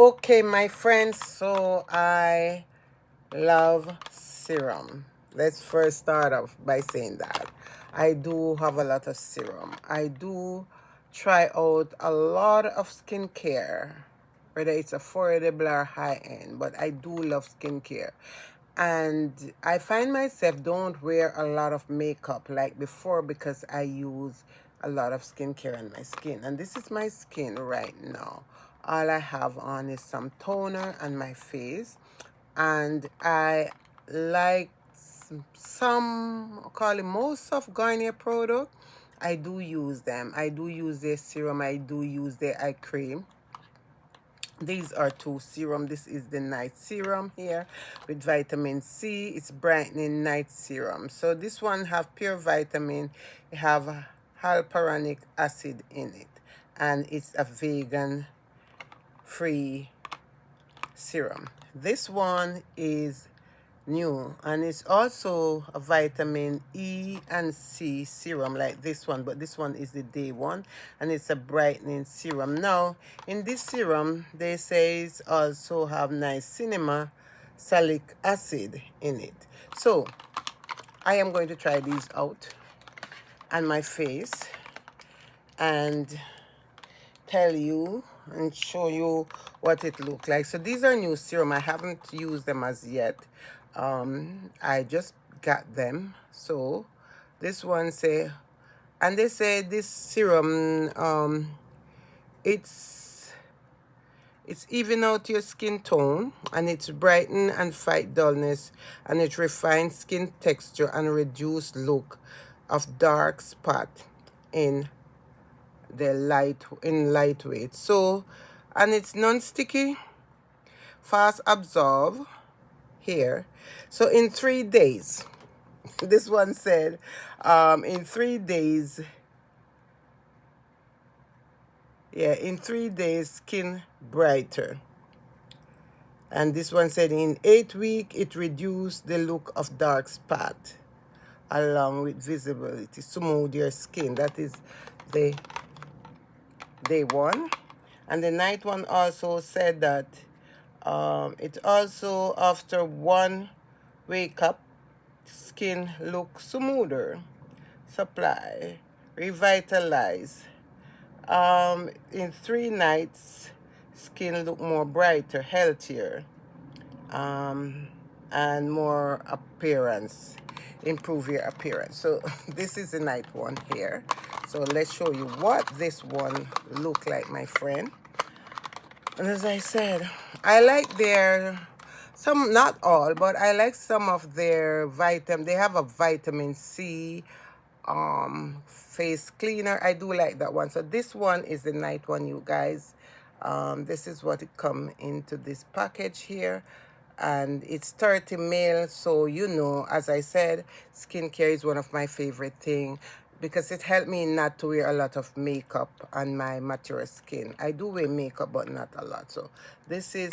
Okay, my friends, so I love serum. Let's first start off by saying that I do have a lot of serum. I do try out a lot of skincare, whether it's affordable or high-end, but I do love skincare. And I find myself don't wear a lot of makeup like before because I use a lot of skincare on my skin. And this is my skin right now. All I have on is some toner on my face. And I like some, call it most of Garnier product. I do use them. I do use their serum. I do use their eye cream. These are two serum. This is the night serum here with vitamin C. It's brightening night serum. So this one have pure vitamin. It have hyaluronic acid in it. And it's a vegan free serum. This one is new, and it's also a vitamin E and C serum like this one, but this one is the day one, and it's a brightening serum. Now in this serum they say it's also have niacinamide salicylic acid in it. So I am going to try these out on my face and tell you and show you what it look like. So these are new serum. I haven't used them as yet. I just got them. So this one say, and they say this serum it's even out your skin tone, and it's brighten and fight dullness, and it refines skin texture and reduce look of dark spot in the lightweight. So, and it's non-sticky, fast absorb here. So in 3 days, this one said in 3 days, yeah, in 3 days skin brighter. And this one said in 8 weeks it reduced the look of dark spot along with visibility, smooth your skin. That is the day one. And the night one also said that it also, after one wake up, skin look smoother, supply, revitalize. In 3 nights, skin look more brighter, healthier, and more appearance, improve your appearance. So this is the night one here. So let's show you what this one look like, my friend. And as I said, I like their, some, not all, but I like some of their vitamin. They have a vitamin C face cleaner. I do like that one. So this one is the night one, you guys. This is what it come into this package here. And it's 30 ml. So, you know, as I said, skincare is one of my favorite things, because it helped me not to wear a lot of makeup on my mature skin. I do wear makeup, but not a lot. So this is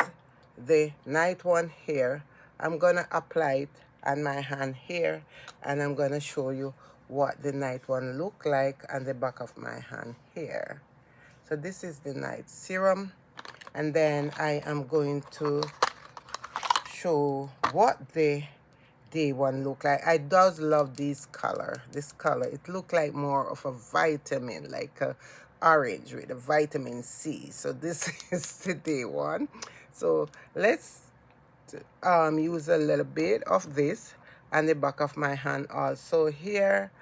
the night one here. I'm gonna apply it on my hand here, and I'm gonna show you what the night one look like on the back of my hand here. So this is the night serum, and then I am going to show what the day one look like. I does love this color. It look like more of a vitamin, like a orange with a vitamin C. So this is the day one. So let's use a little bit of this on the back of my hand also here,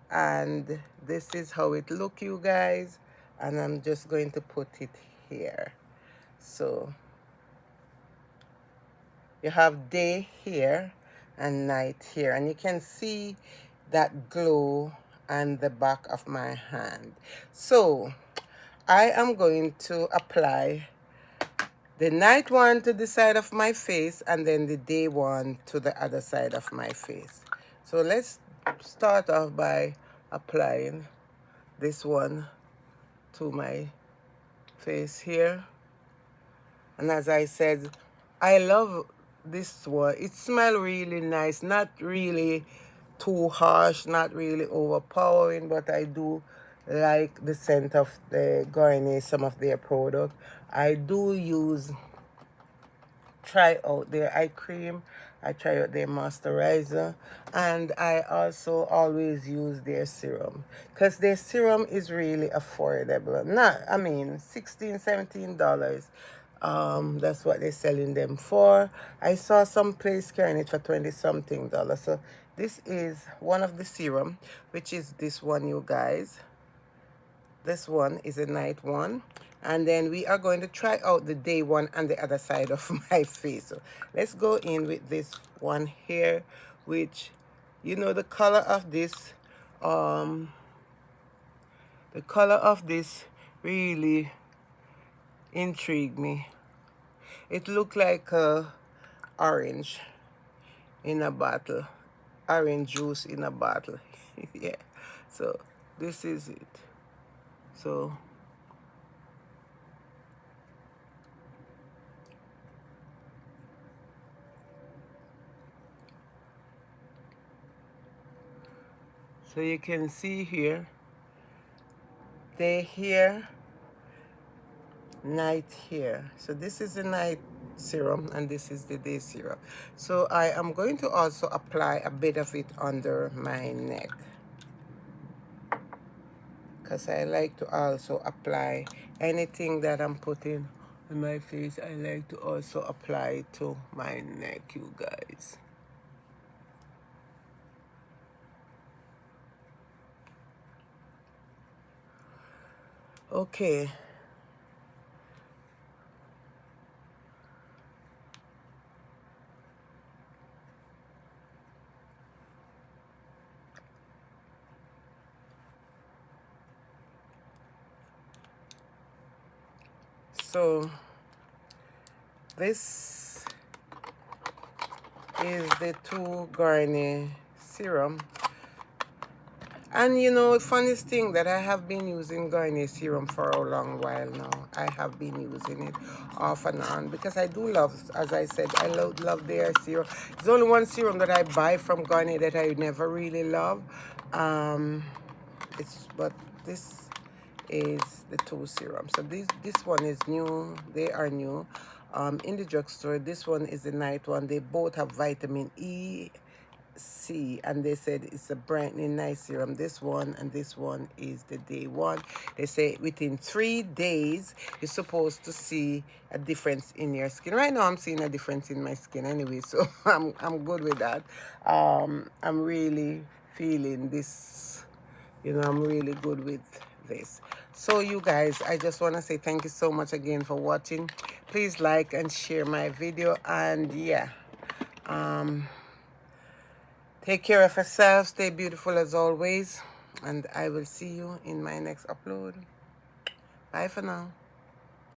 and this is how it look, you guys. And I'm just going to put it here. So you have day here and night here, and you can see that glow on the back of my hand. So I am going to apply the night one to the side of my face, and then the day one to the other side of my face. So let's start off by applying this one to my face here. And as I said, I love this one. It smells really nice, not really too harsh, not really overpowering, but I do like the scent of the Garnier, some of their product. I do use try out their eye cream, I try out their moisturizer, and I also always use their serum because their serum is really affordable. Not, I mean, $16, $17. That's what they're selling them for. I saw some place carrying it for 20 something dollars. So this is one of the serum, which is this one, you guys. This one is a night one. And then we are going to try out the day one on the other side of my face. So let's go in with this one here, which, you know, the color of this really intrigued me. It looked like orange in a bottle, orange juice in a bottle. Yeah, so this is it. So you can see here, day here, night here. So this is the night serum and this is the day serum. So I am going to also apply a bit of it under my neck, because I like to also apply anything that I'm putting on my face. I like to also apply it to my neck, you guys. Okay. So this is the two Garnier serum. And you know, funniest thing that I have been using Garnier serum for a long while now. I have been using it off and on because I do love, as I said, I love their serum. There's only one serum that I buy from Garnier that I never really love. But this is the two serums. So this one is new. They are new in the drugstore. This one is the night one. They both have vitamin E, C, and they said it's a brightening night serum. This one and this one is the day one. They say within 3 days you're supposed to see a difference in your skin. Right now I'm seeing a difference in my skin anyway, so I'm good with that. I'm really feeling this, you know, I'm really good with this. So you guys, I just want to say thank you so much again for watching. Please like and share my video, and yeah, take care of yourself, stay beautiful as always, and I will see you in my next upload. Bye for now.